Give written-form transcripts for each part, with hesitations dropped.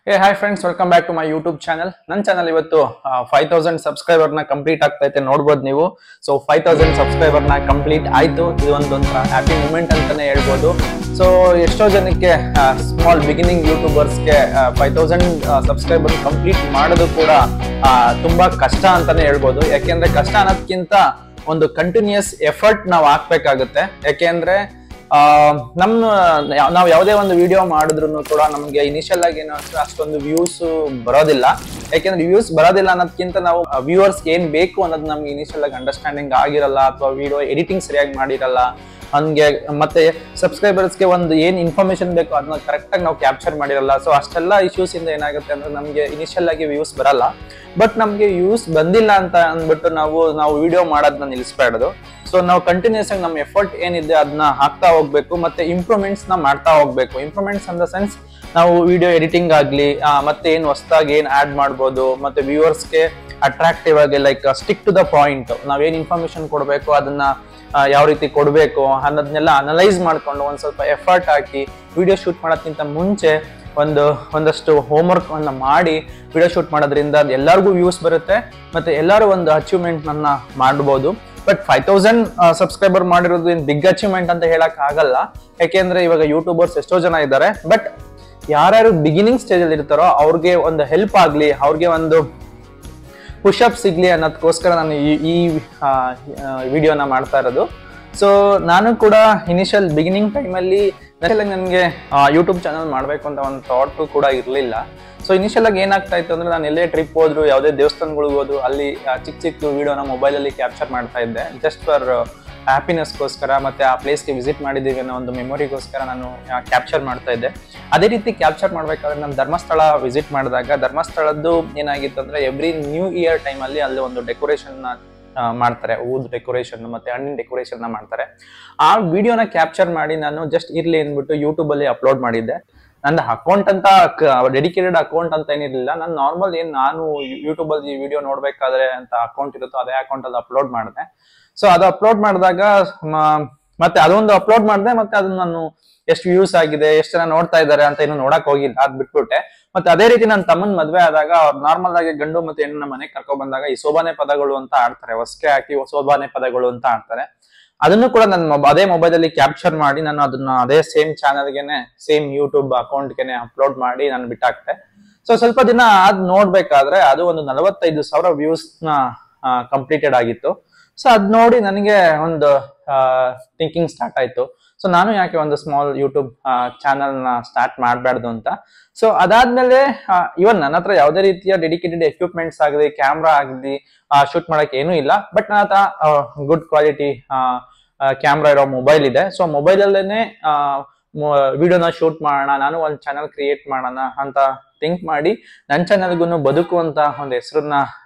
Hey, hi friends, welcome back to my YouTube channel. ನನ್ನ channel ಇವತ್ತು 5000 subscriber ನ complete ಆಗ್ತಾ ಐತೆ ನೋಡಬಹುದು ನೀವು. ಸೊ 5000 ಸಬ್ಸ್ಕ್ರೈಬರ್ ನ ಕಂಪ್ಲೀಟ್ ಆಯ್ತು. ಇದು ಒಂಥರ ಹ್ಯಾಪಿ ಮೂಮೆಂಟ್ ಅಂತಾನೆ ಹೇಳ್ಬೋದು. ಸೊ ಎಷ್ಟೋ ಜನಕ್ಕೆ ಸ್ಮಾಲ್ ಬಿಗಿನಿಂಗ್ ಯೂಟ್ಯೂಬರ್ಸ್ ಗೆ 5000 ಸಬ್ಸ್ಕ್ರೈಬರ್ ಕಂಪ್ಲೀಟ್ ಮಾಡೋದು ಕೂಡ ತುಂಬಾ ಕಷ್ಟ ಅಂತಾನೆ ಹೇಳ್ಬೋದು. ಯಾಕೆಂದ್ರೆ ಕಷ್ಟ ಅನ್ನೋದಕ್ಕಿಂತ ಒಂದು ಕಂಟಿನ್ಯೂಸ್ ಎಫರ್ಟ್ ನಾವು ಹಾಕ್ಬೇಕಾಗುತ್ತೆ. ಯಾಕೆಂದ್ರೆ ನಾವು ಯಾವುದೇ ಒಂದು ವಿಡಿಯೋ ಮಾಡಿದ್ರು ಕೂಡ ನಮ್ಗೆ ಇನಿಷಿಯಲ್ ಆಗಿ ಏನು ಅಷ್ಟೊಂದು ವ್ಯೂಸ್ ಬರೋದಿಲ್ಲ. ಯಾಕೆಂದ್ರೆ ವ್ಯೂಸ್ ಬರೋದಿಲ್ಲ ಅನ್ನೋದಕ್ಕಿಂತ ನಾವು ವ್ಯೂವರ್ಸ್ ಏನ್ ಬೇಕು ಅನ್ನೋದು ನಮ್ಗೆ ಇನಿಷಿಯಲ್ ಆಗಿ ಅಂಡರ್ಸ್ಟ್ಯಾಂಡಿಂಗ್ ಆಗಿರಲ್ಲ, ಅಥವಾ ವಿಡಿಯೋ ಎಡಿಟಿಂಗ್ ಸರಿಯಾಗಿ ಮಾಡಿರಲ್ಲ. ಹಂಗೆ ಮತ್ತೆ ಸಬ್ಸ್ಕ್ರೈಬರ್ಸ್ಗೆ ಒಂದು ಏನ್ ಇನ್ಫಾರ್ಮೇಶನ್ ಬೇಕು ಅದನ್ನ ಕರೆಕ್ಟ್ ಆಗಿ ನಾವು ಕ್ಯಾಪ್ಚರ್ ಮಾಡಿರಲ್ಲ. ಸೊ ಅಷ್ಟೆಲ್ಲ ಇಶ್ಯೂಸ್ ಇಂದ ಏನಾಗುತ್ತೆ ಅಂದ್ರೆ ನಮ್ಗೆ ಇನಿಷಿಯಲ್ ಆಗಿ ವ್ಯೂಸ್ ಬರಲ್ಲ. ಬಟ್ ನಮ್ಗೆ ವ್ಯೂಸ್ ಬಂದಿಲ್ಲ ಅಂತ ಅಂದ್ಬಿಟ್ಟು ನಾವು ವಿಡಿಯೋ ಮಾಡೋದನ್ನ ನಿಲ್ಲಿಸ್ಬಾರ್ದು. ಸೊ ನಾವು ಕಂಟಿನ್ಯೂಸ್ ಆಗಿ ನಮ್ಮ ಎಫರ್ಟ್ ಏನಿದೆ ಅದನ್ನ ಹಾಕ್ತಾ ಹೋಗ್ಬೇಕು, ಮತ್ತೆ ಇಂಪ್ರೂವ್ಮೆಂಟ್ಸ್ ನ ಮಾಡ್ತಾ ಹೋಗ್ಬೇಕು. ಇಂಪ್ರೂವ್ಮೆಂಟ್ಸ್ ಇನ್ ದ ಸೆನ್ಸ್ ನಾವು ವಿಡಿಯೋ ಎಡಿಟಿಂಗ್ ಆಗ್ಲಿ, ಮತ್ತೆ ಏನ್ ಹೊಸದಾಗಿ ಏನ್ ಆಡ್ ಮಾಡ್ಬೋದು, ಮತ್ತೆ ವ್ಯೂವರ್ಸ್ಗೆ ಅಟ್ರಾಕ್ಟಿವ್ ಆಗಿ like stick to the point ನಾವೇನ್ ಇನ್ಫಾರ್ಮೇಶನ್ ಕೊಡ್ಬೇಕು ಅದನ್ನ ಯಾವ ರೀತಿ ಕೊಡ್ಬೇಕು ಅನ್ನೋದನ್ನೆಲ್ಲ ಅನಲೈಸ್ ಮಾಡ್ಕೊಂಡು ಒಂದ್ ಸ್ವಲ್ಪ ಎಫರ್ಟ್ ಹಾಕಿ ವಿಡಿಯೋ ಶೂಟ್ ಮಾಡೋದ್ಕಿಂತ ಮುಂಚೆ ಒಂದಷ್ಟು ಹೋಮ್ವರ್ಕ್ ಅನ್ನ ಮಾಡಿ ವಿಡಿಯೋ ಶೂಟ್ ಮಾಡೋದ್ರಿಂದ ಎಲ್ಲರಿಗೂ ವ್ಯೂಸ್ ಬರುತ್ತೆ, ಮತ್ತೆ ಎಲ್ಲರೂ ಒಂದು ಅಚೀವ್ಮೆಂಟ್ ಅನ್ನ ಮಾಡಬಹುದು. ಬಟ್ 5000 ಸಬ್ಸ್ಕ್ರೈಬರ್ ಮಾಡಿರೋದು ಏನ್ ಬಿಗ್ ಅಚೀವ್ಮೆಂಟ್ ಅಂತ ಹೇಳಕ್ ಆಗಲ್ಲ. ಯಾಕೆಂದ್ರೆ ಇವಾಗ ಯೂಟ್ಯೂಬರ್ಸ್ ಎಷ್ಟೋ ಜನ ಇದ್ದಾರೆ. ಬಟ್ ಯಾರ್ಯಾರು ಬಿಗಿನಿಂಗ್ ಸ್ಟೇಜ್ ಅಲ್ಲಿ ಇರ್ತಾರೋ ಅವ್ರಿಗೆ ಒಂದು ಹೆಲ್ಪ್ ಆಗ್ಲಿ, ಅವ್ರಿಗೆ ಒಂದು ಪುಷಪ್ ಸಿಗ್ಲಿ ಅನ್ನೋದಕ್ಕೋಸ್ಕರ ನಾನು ಈ ವಿಡಿಯೋನ ಮಾಡ್ತಾ ಇರೋದು. ಸೊ ನಾನು ಕೂಡ ಇನಿಷಿಯಲ್ ಬಿಗಿನಿಂಗ್ ಟೈಮಲ್ಲಿ ನನಗೆ ಯೂಟ್ಯೂಬ್ ಚಾನಲ್ ಮಾಡಬೇಕು ಅಂತ ಒಂದು ಥಾಟ್ ಕೂಡ ಇರಲಿಲ್ಲ. ಸೊ ಇನಿಷಿಯಲ್ ಆಗಿ ಏನಾಗ್ತಾ ಇತ್ತು ಅಂದ್ರೆ ನಾನು ಎಲ್ಲೇ ಟ್ರಿಪ್ ಹೋದ್ರು, ಯಾವುದೇ ದೇವಸ್ಥಾನಗಳಿಗೆ ಹೋದ್ರು ಅಲ್ಲಿ ಚಿಕ್ಕ ವಿಡಿಯೋನ ಮೊಬೈಲಲ್ಲಿ ಕ್ಯಾಪ್ಚರ್ ಮಾಡ್ತಾ ಇದ್ದೆ. ಜಸ್ಟ್ ಫಾರ್ ಹ್ಯಾಪಿನೆಸ್ಗೋಸ್ಕರ, ಮತ್ತೆ ಆ ಪ್ಲೇಸ್ಗೆ ವಿಸಿಟ್ ಮಾಡಿದ್ದೀವಿ ಅನ್ನೋ ಒಂದು ಮೆಮೊರಿಗೋಸ್ಕರ ನಾನು ಕ್ಯಾಪ್ಚರ್ ಮಾಡ್ತಾ ಇದ್ದೆ. ಅದೇ ರೀತಿ ಕ್ಯಾಪ್ಚರ್ ಮಾಡ್ಬೇಕಾದ್ರೆ ನಾನು ಧರ್ಮಸ್ಥಳ ವಿಸಿಟ್ ಮಾಡಿದಾಗ ಧರ್ಮಸ್ಥಳದ್ದು ಏನಾಗಿತ್ತು ಅಂದ್ರೆ ಎವ್ರಿ ನ್ಯೂ ಇಯರ್ ಟೈಮಲ್ಲಿ ಅಲ್ಲಿ ಒಂದು ಡೆಕೋರೇಷನ್ ಮಾಡ್ತಾರೆ, ಹೂದ್ ಡೆಕೋರೇಷನ್ ಮತ್ತೆ ಹಣ್ಣಿನ ಡೆಕೋರೇಷನ್ ಮಾಡ್ತಾರೆ. ಆ ವಿಡಿಯೋನ ಕ್ಯಾಪ್ಚರ್ ಮಾಡಿ ನಾನು ಜಸ್ಟ್ ಇರ್ಲಿ ಅಂದ್ಬಿಟ್ಟು ಯೂಟ್ಯೂಬ್ ಅಲ್ಲಿ ಅಪ್ಲೋಡ್ ಮಾಡಿದ್ದೆ. ನಂದು ಅಕೌಂಟ್ ಅಂತ ಡೆಡಿಕೇಟೆಡ್ ಅಕೌಂಟ್ ಅಂತ ಏನಿರಲಿಲ್ಲ. ನಾನು ನಾರ್ಮಲ್ ನಾನು ಯೂಟ್ಯೂಬ್ ಅಲ್ಲಿ ವಿಡಿಯೋ ನೋಡ್ಬೇಕಾದ್ರೆ ಅಂತ ಅಕೌಂಟ್ ಇರುತ್ತೋ ಅದೇ ಅಕೌಂಟ್ ಅಲ್ಲಿ ಅಪ್ಲೋಡ್ ಮಾಡಿದೆ. ಸೊ ಅದು ಅಪ್ಲೋಡ್ ಮಾಡಿದಾಗ ಮತ್ತೆ ಅದೊಂದು ಅಪ್ಲೋಡ್ ಮಾಡಿದೆ, ಮತ್ತೆ ಅದನ್ನ ನಾನು ಎಷ್ಟು ವ್ಯೂಸ್ ಆಗಿದೆ, ಎಷ್ಟು ಜನ ನೋಡ್ತಾ ಇದ್ದಾರೆ ಅಂತ ಏನು ನೋಡಕ್ ಹೋಗಿಲ್ಲ, ಅದ್ ಬಿಟ್ಬಿಟ್ಟೆ. ಮತ್ತೆ ಅದೇ ರೀತಿ ನನ್ನ ತಮ್ಮನ್ ಮದ್ವೆ ಆದಾಗ ಅವ್ರು ನಾರ್ಮಲ್ ಆಗಿ ಗಂಡು ಮತ್ತೆ ಹೆಣ್ಣು ಮನೆಗೆ ಕರ್ಕೊಂಡ್ ಬಂದಾಗ ಈ ಸೋಬಾನೆ ಪದಗಳು ಅಂತ ಆಡ್ತಾರೆ, ಹೊಸಕೆ ಹಾಕಿ ಸೋಬಾನೆ ಪದಗಳು ಅಂತ ಆಡ್ತಾರೆ. ಅದನ್ನು ಕೂಡ ನನ್ನ ಅದೇ ಮೊಬೈಲ್ ಅಲ್ಲಿ ಕ್ಯಾಪ್ಚರ್ ಮಾಡಿ ನಾನು ಅದನ್ನ ಅದೇ ಸೇಮ್ ಚಾನಲ್ಗೆನೆ ಸೇಮ್ ಯೂಟ್ಯೂಬ್ ಅಕೌಂಟ್ಗೆನೆ ಅಪ್ಲೋಡ್ ಮಾಡಿ ನಾನು ಬಿಟ್ಟಾಕ್ತೆ. ಸೊ ಸ್ವಲ್ಪ ದಿನ ಅದ್ ನೋಡ್ಬೇಕಾದ್ರೆ ಅದು ಒಂದು 45,000 ವ್ಯೂಸ್ ನ ಕಂಪ್ಲೀಟೆಡ್ ಆಗಿತ್ತು. ಸೊ ಅದ್ ನೋಡಿ ನನಗೆ ಒಂದು ಥಿಂಕಿಂಗ್ ಸ್ಟಾರ್ಟ್ ಆಯ್ತು. ಸೊ ನಾನು ಯಾಕೆ ಒಂದು ಸ್ಮಾಲ್ ಯೂಟ್ಯೂಬ್ ಚಾನಲ್ ನ ಸ್ಟಾರ್ಟ್ ಮಾಡಬಾರ್ದು ಅಂತ. ಸೊ ಅದಾದ್ಮೇಲೆ ಇವನ್ ನನ್ನ ಹತ್ರ ಯಾವುದೇ ರೀತಿಯ ಡೆಡಿಕೇಟೆಡ್ ಎಕ್ವಿಪ್ಮೆಂಟ್ಸ್ ಆಗಲಿ, ಕ್ಯಾಮ್ರಾ ಆಗಲಿ ಶೂಟ್ ಮಾಡಕ್ ಏನೂ ಇಲ್ಲ. ಬಟ್ ನನ್ನ ಹತ್ರ ಗುಡ್ ಕ್ವಾಲಿಟಿ ಕ್ಯಾಮ್ರಾ ಇರೋ ಮೊಬೈಲ್ ಇದೆ. ಸೊ ಮೊಬೈಲ್ ಅಲ್ಲೇನೆ ವಿಡಿಯೋನ ಶೂಟ್ ಮಾಡೋಣ, ನಾನು ಒಂದು ಚಾನಲ್ ಕ್ರಿಯೇಟ್ ಮಾಡೋಣ ಅಂತ ಥಿಂಕ್ ಮಾಡಿ ನನ್ನ ಚಾನಲ್ಗೂ ಬದುಕುವಂತ ಒಂದು ಹೆಸರನ್ನ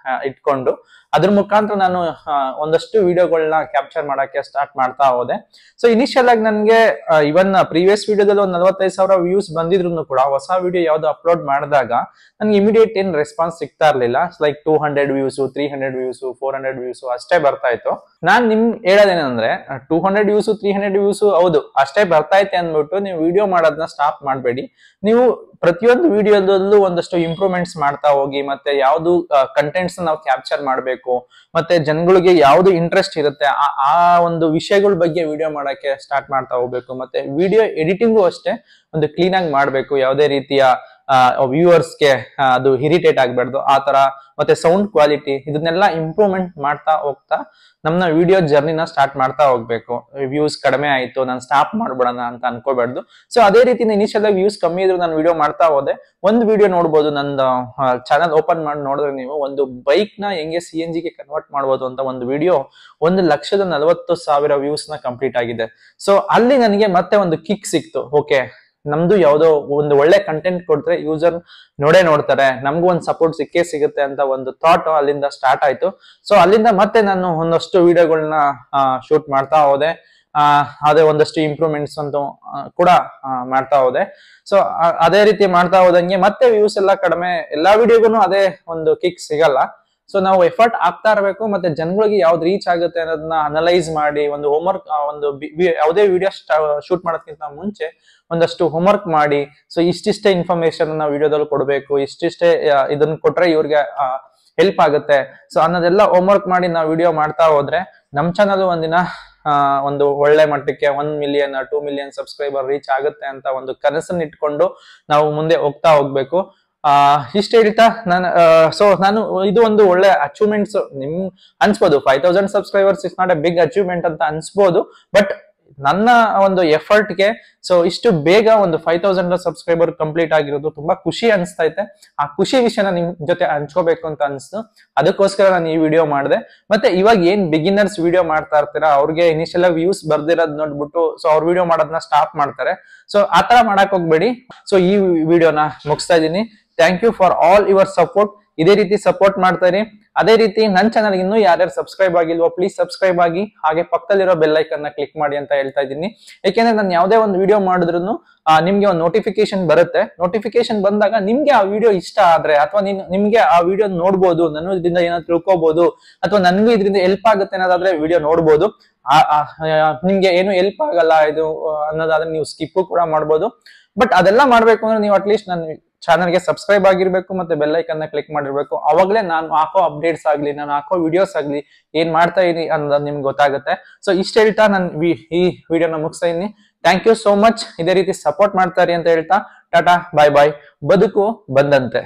ಇಟ್ಕೊಂಡು ಅದ್ರ ಮುಖಾಂತರ ನಾನು ಒಂದಷ್ಟು ವಿಡಿಯೋಗಳನ್ನ ಕ್ಯಾಪ್ಚರ್ ಮಾಡಕ್ಕೆ ಸ್ಟಾರ್ಟ್ ಮಾಡ್ತಾ ಹೋದೆ. ಸೊ ಇನಿಷಿಯಲ್ ಆಗಿ ನನಗೆ ಇವನ್ ಪ್ರೀವಿಯಸ್ ವಿಡಿಯೋದಲ್ಲಿ ಒಂದು 45,000 ವ್ಯೂಸ್ ಬಂದಿದ್ರು ಕೂಡ ಹೊಸ ವಿಡಿಯೋ ಯಾವ್ದು ಅಪ್ಲೋಡ್ ಮಾಡಿದಾಗ ನನ್ಗೆ ಇಮಿಡಿಯೇಟ್ ಏನ್ ರೆಸ್ಪಾನ್ಸ್ ಸಿಗ್ತಾ ಇರ್ಲಿಲ್ಲ. ಲೈಕ್ 200 ವ್ಯೂಸ್, 300 ವ್ಯೂಸ್, 400 ವ್ಯೂಸ್ ಅಷ್ಟೇ ಬರ್ತಾ ಇತ್ತು. ನಾನ್ ನಿಮ್ ಹೇಳೋದೇನಂದ್ರೆ 200 ವ್ಯೂಸ್, 300 ವ್ಯೂಸ್ ಹೌದು ಅಷ್ಟೇ ಬರ್ತಾ ಐತೆ ಅಂದ್ಬಿಟ್ಟು ನೀವು ವಿಡಿಯೋ ಮಾಡೋದನ್ನ ಸ್ಟಾಪ್ ಮಾಡಬೇಡಿ. ನೀವು ಪ್ರತಿಯೊಂದು ವಿಡಿಯೋದಲ್ಲೂ ಒಂದಷ್ಟು ಇಂಪ್ರೂವ್ಮೆಂಟ್ಸ್ ಮಾಡ್ತಾ ಹೋಗಿ, ಮತ್ತೆ ಯಾವ್ದು ಕಂಟೆಂಟ್ಸ್ ನಾವು ಕ್ಯಾಪ್ಚರ್ ಮಾಡಬೇಕು, ಮತ್ತೆ ಜನಗಳಿಗೆ ಯಾವ್ದು ಇಂಟ್ರೆಸ್ಟ್ ಇರುತ್ತೆ ಆ ಒಂದು ವಿಷಯಗಳ ಬಗ್ಗೆ ವಿಡಿಯೋ ಮಾಡಕ್ಕೆ ಸ್ಟಾರ್ಟ್ ಮಾಡ್ತಾ ಹೋಗ್ಬೇಕು. ಮತ್ತೆ ವಿಡಿಯೋ ಎಡಿಟಿಂಗು ಅಷ್ಟೇ ಒಂದು ಕ್ಲೀನ್ ಆಗಿ ಮಾಡ್ಬೇಕು, ಯಾವುದೇ ರೀತಿಯ ವ್ಯೂವರ್ಸ್ಗೆ ಅದು ಇರಿಟೇಟ್ ಆಗ್ಬಾರ್ದು ಆ ತರ. ಮತ್ತೆ ಸೌಂಡ್ ಕ್ವಾಲಿಟಿ ಇದನ್ನೆಲ್ಲ ಇಂಪ್ರೂವ್ಮೆಂಟ್ ಮಾಡ್ತಾ ಹೋಗ್ತಾ ನಮ್ಮ ವಿಡಿಯೋ ಜರ್ನಿನ ಸ್ಟಾರ್ಟ್ ಮಾಡ್ತಾ ಹೋಗ್ಬೇಕು. ವ್ಯೂಸ್ ಕಡಿಮೆ ಆಯ್ತು ನಾನು ಸ್ಟಾಪ್ ಮಾಡ್ಬಿಡೋಣ ಅಂತ ಅನ್ಕೋಬಾರ್ದು. ಸೊ ಅದೇ ರೀತಿ ಇನಿಷಿಯಲ್ ಆಗಿ ವ್ಯೂಸ್ ಕಮ್ಮಿ ಇದ್ರು ನಾನು ವಿಡಿಯೋ ಮಾಡ್ತಾ ಹೋದೆ. ಒಂದು ವಿಡಿಯೋ ನೋಡ್ಬೋದು, ನಂದು ಚಾನಲ್ ಓಪನ್ ಮಾಡಿ ನೋಡಿದ್ರೆ ನೀವು ಒಂದು ಬೈಕ್ ನ ಹೆಂಗೆ CNG ಗೆ ಕನ್ವರ್ಟ್ ಮಾಡ್ಬೋದು ಅಂತ ಒಂದು ವಿಡಿಯೋ 1,40,000 ವ್ಯೂಸ್ ನ ಕಂಪ್ಲೀಟ್ ಆಗಿದೆ. ಸೊ ಅಲ್ಲಿ ನನಗೆ ಮತ್ತೆ ಒಂದು ಕಿಕ್ ಸಿಕ್ತು. ಓಕೆ, ನಮ್ದು ಯಾವ್ದೋ ಒಂದು ಒಳ್ಳೆ ಕಂಟೆಂಟ್ ಕೊಡ್ತಾರೆ, ಯೂಸರ್ ನೋಡ್ತಾರೆ, ನಮ್ಗೂ ಒಂದು ಸಪೋರ್ಟ್ ಸಿಕ್ಕೇ ಸಿಗುತ್ತೆ ಅಂತ ಒಂದು ಥಾಟ್ ಅಲ್ಲಿಂದ ಸ್ಟಾರ್ಟ್ ಆಯ್ತು. ಸೊ ಅಲ್ಲಿಂದ ಮತ್ತೆ ನಾನು ಒಂದಷ್ಟು ವಿಡಿಯೋಗಳನ್ನ ಶೂಟ್ ಮಾಡ್ತಾ ಹೋದೆ. ಅದೇ ಒಂದಷ್ಟು ಇಂಪ್ರೂವ್ಮೆಂಟ್ಸ್ ಅಂತ ಕೂಡ ಮಾಡ್ತಾ ಹೋದೆ. ಸೊ ಅದೇ ರೀತಿ ಮಾಡ್ತಾ ಹೋದಂಗೆ ಮತ್ತೆ ವ್ಯೂಸ್ ಎಲ್ಲ ಕಡಿಮೆ, ಎಲ್ಲಾ ವಿಡಿಯೋಗೂ ಅದೇ ಒಂದು ಕಿಕ್ ಸಿಗಲ್ಲ. ಸೊ ನಾವು ಎಫರ್ಟ್ ಆಗ್ತಾ ಇರಬೇಕು, ಮತ್ತೆ ಜನಗಳಿಗೆ ಯಾವ್ದು ರೀಚ್ ಆಗುತ್ತೆ ಅನ್ನೋದನ್ನ ಅನಲೈಸ್ ಮಾಡಿ ಒಂದು ಹೋಮ್ವರ್ಕ್, ಒಂದು ಯಾವುದೇ ವಿಡಿಯೋ ಶೂಟ್ ಮಾಡೋದಕ್ಕಿಂತ ಮುಂಚೆ ಒಂದಷ್ಟು ಹೋಮ್ವರ್ಕ್ ಮಾಡಿ, ಸೊ ಇಷ್ಟಿಷ್ಟೇ ಇನ್ಫಾರ್ಮೇಶನ್ ನಾವು ವಿಡಿಯೋದಲ್ಲಿ ಕೊಡಬೇಕು, ಇಷ್ಟಿಷ್ಟೇ ಇದನ್ನ ಕೊಟ್ರೆ ಇವ್ರಿಗೆ ಹೆಲ್ಪ್ ಆಗುತ್ತೆ, ಸೊ ಅನ್ನೋದೆಲ್ಲ ಹೋಮ್ವರ್ಕ್ ಮಾಡಿ ನಾವು ವಿಡಿಯೋ ಮಾಡ್ತಾ ಹೋದ್ರೆ ನಮ್ ಚಾನಲ್ ಒಂದಿನ ಒಂದು ಒಳ್ಳೆ ಮಟ್ಟಕ್ಕೆ 1 ಮಿಲಿಯನ್ 2 ಮಿಲಿಯನ್ ಸಬ್ಸ್ಕ್ರೈಬರ್ ರೀಚ್ ಆಗುತ್ತೆ ಅಂತ ಒಂದು ಕನಸನ್ನ ಇಟ್ಕೊಂಡು ನಾವು ಮುಂದೆ ಹೋಗ್ತಾ ಹೋಗ್ಬೇಕು. ಇಷ್ಟ ಹೇಳ್ತಾ ನಾನು ಇದು ಒಂದು ಒಳ್ಳೆ ಅಚೀವ್ಮೆಂಟ್ಸ್ ನಿಮ್ ಅನ್ಸ್ಬೋದು. 5000 subscribers is not a big achievement ಅಂತ ಅನ್ಸ್ಬೋದು, ಬಟ್ ನನ್ನ ಒಂದು ಎಫರ್ಟ್ಗೆ ಸೊ ಇಷ್ಟು ಬೇಗ ಒಂದು 5000 ಸಬ್ಸ್ಕ್ರೈಬರ್ ಕಂಪ್ಲೀಟ್ ಆಗಿರೋದು ತುಂಬಾ ಖುಷಿ ಅನ್ಸ್ತೈತೆ. ಆ ಖುಷಿ ವಿಷಯನ ನಿಮ್ ಜೊತೆ ಹಂಚ್ಕೋಬೇಕು ಅಂತ ಅನ್ಸ್ತು, ಅದಕ್ಕೋಸ್ಕರ ನಾನು ಈ ವಿಡಿಯೋ ಮಾಡಿದೆ. ಮತ್ತೆ ಇವಾಗ ಏನ್ ಬಿಗಿನರ್ಸ್ ವಿಡಿಯೋ ಮಾಡ್ತಾ ಇರ್ತೀರಾ ಅವ್ರಿಗೆ ಇನಿಷಿಯಲ್ ವ್ಯೂಸ್ ಬರ್ದಿರೋದ್ ನೋಡ್ಬಿಟ್ಟು ಸೊ ಅವ್ರ ವಿಡಿಯೋ ಮಾಡೋದನ್ನ ಸ್ಟಾಪ್ ಮಾಡ್ತಾರೆ. ಸೊ ಆತರ ಮಾಡಕ್ ಹೋಗ್ಬೇಡಿ. ಸೊ ಈ ವಿಡಿಯೋನ ಮುಗಿಸ್ತಾ ಇದೀನಿ. Thank you for all your support. ಇದೇ ರೀತಿ ಸಪೋರ್ಟ್ ಮಾಡ್ತಾ ಇರಿ. ಅದೇ ರೀತಿ ನನ್ನ ಚಾನಲ್ ಇನ್ನೂ ಯಾರ್ಯಾರು ಸಬ್ಸ್ಕ್ರೈಬ್ ಆಗಿಲ್ವೋ ಪ್ಲೀಸ್ ಸಬ್ಸ್ಕ್ರೈಬ್ ಆಗಿ, ಹಾಗೆ ಪಕ್ಕದಲ್ಲಿರೋ ಬೆಲ್ ಐಕನ್ ನ ಕ್ಲಿಕ್ ಮಾಡಿ ಅಂತ ಹೇಳ್ತಾ ಇದ್ದೀನಿ. ಯಾಕೆಂದ್ರೆ ನಾನು ಯಾವುದೇ ಒಂದು ವಿಡಿಯೋ ಮಾಡಿದ್ರು ನಿಮ್ಗೆ ಒಂದು ನೋಟಿಫಿಕೇಶನ್ ಬರುತ್ತೆ. ನೋಟಿಫಿಕೇಶನ್ ಬಂದಾಗ ನಿಮ್ಗೆ ಆ ವಿಡಿಯೋ ಇಷ್ಟ ಆದ್ರೆ ಅಥವಾ ನಿಮ್ಗೆ ಆ ವಿಡಿಯೋ ನೋಡ್ಬೋದು, ನಾನು ಇದರಿಂದ ಏನಾದ್ರು ತಿಳ್ಕೊಬಹುದು ಅಥವಾ ನನ್ಗೂ ಇದರಿಂದ ಹೆಲ್ಪ್ ಆಗುತ್ತೆ ಅನ್ನೋದಾದ್ರೆ ವಿಡಿಯೋ ನೋಡ್ಬೋದು. ನಿಮ್ಗೆ ಏನು ಹೆಲ್ಪ್ ಆಗಲ್ಲ ಇದು ಅನ್ನೋದಾದ್ರೆ ನೀವು ಸ್ಕಿಪ್ ಕೂಡ ಮಾಡ್ಬೋದು. ಬಟ್ ಅದೆಲ್ಲ ಮಾಡ್ಬೇಕು ಅಂದ್ರೆ ನೀವು ಅಟ್ಲೀಸ್ಟ್ ನನ್ನ ಚಾನಲ್ಗೆ ಸಬ್ಸ್ಕ್ರೈಬ್ ಆಗಿರ್ಬೇಕು, ಮತ್ತೆ ಬೆಲ್ ಐಕನ್ ನ ಕ್ಲಿಕ್ ಮಾಡಿರ್ಬೇಕು. ಅವಾಗಲೇ ನಾನು ಹಾಕೋ ಅಪ್ಡೇಟ್ಸ್ ಆಗ್ಲಿ, ನಾನು ಹಾಕೋ ವಿಡಿಯೋಸ್ ಆಗ್ಲಿ ಏನ್ ಮಾಡ್ತಾ ಇದೀನಿ ಅನ್ನೋದು ನಿಮ್ಗೆ ಗೊತ್ತಾಗುತ್ತೆ. ಸೊ ಇಷ್ಟ ಹೇಳ್ತಾ ನಾನು ಈ ವಿಡಿಯೋನ ಮುಗಿಸ್ತಾ ಇದೀನಿ. Thank you so much. ಇದೇ ರೀತಿ ಸಪೋರ್ಟ್ ಮಾಡ್ತಾ ಇರಿ ಅಂತ ಹೇಳ್ತಾ ಟಾಟಾ ಬಾಯ್ ಬಾಯ್. ಬದುಕು ಬಂದಂತೆ.